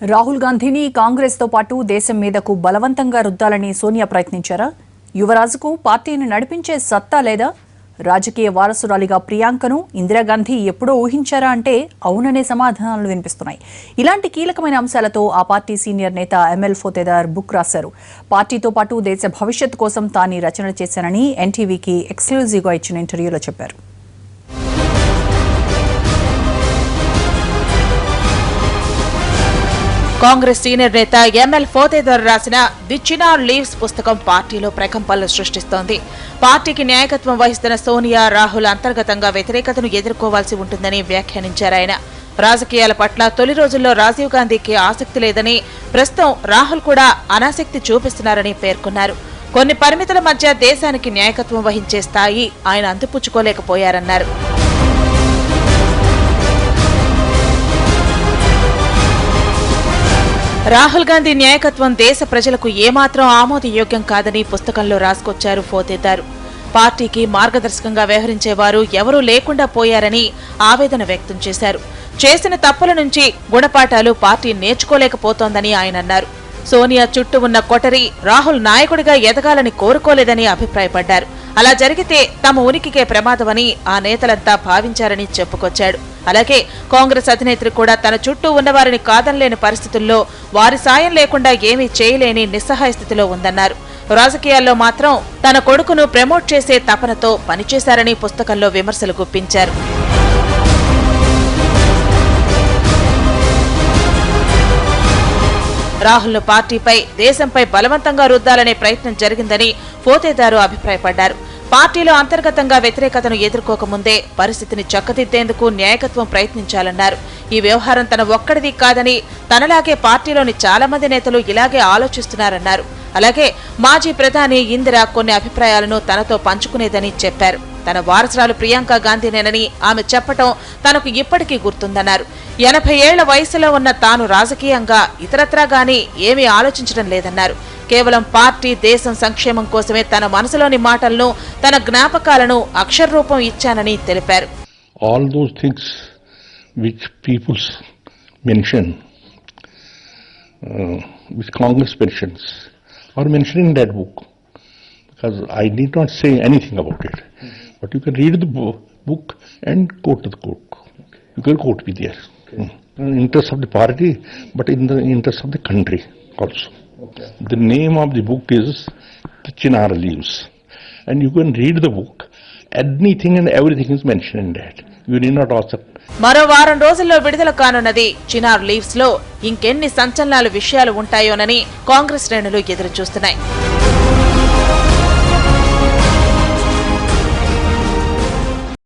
రాహుల్ గాంధీని కాంగ్రెస్ తో పాటు దేశం మీదకు బలవంతంగా రుద్దాలని సోనియా ప్రయత్నించారా? యువరాజుకు పార్టీని నడిపించే సత్తా లేదా? రాజకీయ వారసురాలిగా ప్రియాంకను ఇందిరాగాంధీ ఎప్పుడో ఊహించారా అంటే అవుననే సమాధానాలు వినిపిస్తున్నాయి. ఇలాంటి కీలకమైన అంశాలతో ఆ పార్టీ సీనియర్ నేత ఎంఎల్ ఫోతేదార్ బుక్ రాశారు. పార్టీతో పాటు దేశ భవిష్యత్తు కోసం తాను రచన చేశానని ఎన్టీవీకి ఎక్స్క్లూజివ్గా ఇచ్చిన ఇంటర్వ్యూలో చెప్పారు. కాంగ్రెస్ సీనియర్ నేత ఎంఎల్ ఫోతేదార్ రాసిన ది చినార్ లీవ్స్ పుస్తకం పార్టీలో ప్రకంపనలు సృష్టిస్తోంది. పార్టీకి నాయకత్వం వహిస్తున్న సోనియా, రాహుల్ అంతర్గతంగా వ్యతిరేకతను ఎదుర్కోవాల్సి ఉంటుందని వ్యాఖ్యానించారాయన. రాజకీయాల పట్ల తొలి రోజుల్లో రాజీవ్ గాంధీకి ఆసక్తి లేదని, ప్రస్తుతం రాహుల్ కూడా అనాసక్తి చూపిస్తున్నారని పేర్కొన్నారు. కొన్ని పరిమితుల మధ్య దేశానికి నాయకత్వం వహించే స్థాయి ఆయన అందిపుచ్చుకోలేకపోయారన్నారు. రాహుల్ గాంధీ నాయకత్వం దేశ ప్రజలకు ఏమాత్రం ఆమోదయోగ్యం కాదని పుస్తకంలో రాసుకొచ్చారు ఫోతేదార్. పార్టీకి మార్గదర్శకంగా వ్యవహరించేవారు ఎవరూ లేకుండా పోయారని ఆవేదన వ్యక్తం చేశారు. చేసిన తప్పుల నుంచి గుణపాఠాలు పార్టీ నేర్చుకోలేకపోతోందని ఆయన అన్నారు. సోనియా చుట్టూ ఉన్న కొటరి రాహుల్ నాయకుడిగా ఎదగాలని కోరుకోలేదని అభిప్రాయపడ్డారు. అలా జరిగితే తమ ఉనికికే ప్రమాదమని ఆ నేతలంతా భావించారని చెప్పుకొచ్చాడు. అలాగే కాంగ్రెస్ అధినేత్రి కూడా తన చుట్టూ ఉన్నవారిని కాదనలేని పరిస్థితుల్లో వారి సాయం లేకుండా ఏమీ చేయలేని నిస్సహాయ స్థితిలో ఉందన్నారు. రాజకీయాల్లో మాత్రం తన కొడుకును ప్రమోట్ చేసే తపనతో పనిచేశారని పుస్తకంలో విమర్శలు గుప్పించారు. రాహుల్ను పార్టీపై, దేశంపై బలవంతంగా రుద్దాలనే ప్రయత్నం జరిగిందని ఫోతేదారు అభిప్రాయపడ్డారు. పార్టీలో అంతర్గతంగా వ్యతిరేకతను ఎదుర్కోకముందే పరిస్థితిని చక్కదిద్దేందుకు నాయకత్వం ప్రయత్నించాలన్నారు. ఈ వ్యవహారం తన ఒక్కడిది కాదని, తనలాగే పార్టీలోని చాలా మంది నేతలు ఇలాగే ఆలోచిస్తున్నారన్నారు. అలాగే మాజీ ప్రధాని ఇందిర కొన్ని అభిప్రాయాలను తనతో పంచుకునేదని చెప్పారు. తన వారసురాలు ప్రియాంక గాంధీనేనని ఆమె చెప్పటం తనకు ఇప్పటికీ గుర్తుందన్నారు. 80 ఏళ్ల వయసులో ఉన్న తాను రాజకీయంగా ఇతరత్రా గానీ ఏమీ ఆలోచించడం లేదన్నారు. కేవలం పార్టీ, దేశం సంక్షేమం కోసమే తన మనసులోని మాటలను, తన జ్ఞాపకాలను అక్షర రూపం ఇచ్చానని తెలిపారు. All those things which peoples mention which Congress mentions are mention in that book, because I need not say anything about it. But you can read the book and quote the book. You can quote me there. In the interest of the party, but in the interest of the country also. Okay. The name of the book is The Chinar Leaves. And you can read the book. Anything and everything is mentioned in that. You need not ask. మరో వారం రోజుల్లో విడుదల కానున్నది Chinar leaves లో ఇంకెన్ని సంచలనాల విషయాలు ఉంటాయోనని కాంగ్రెస్ శ్రేణులు ఎదురు చూస్తున్నాయి.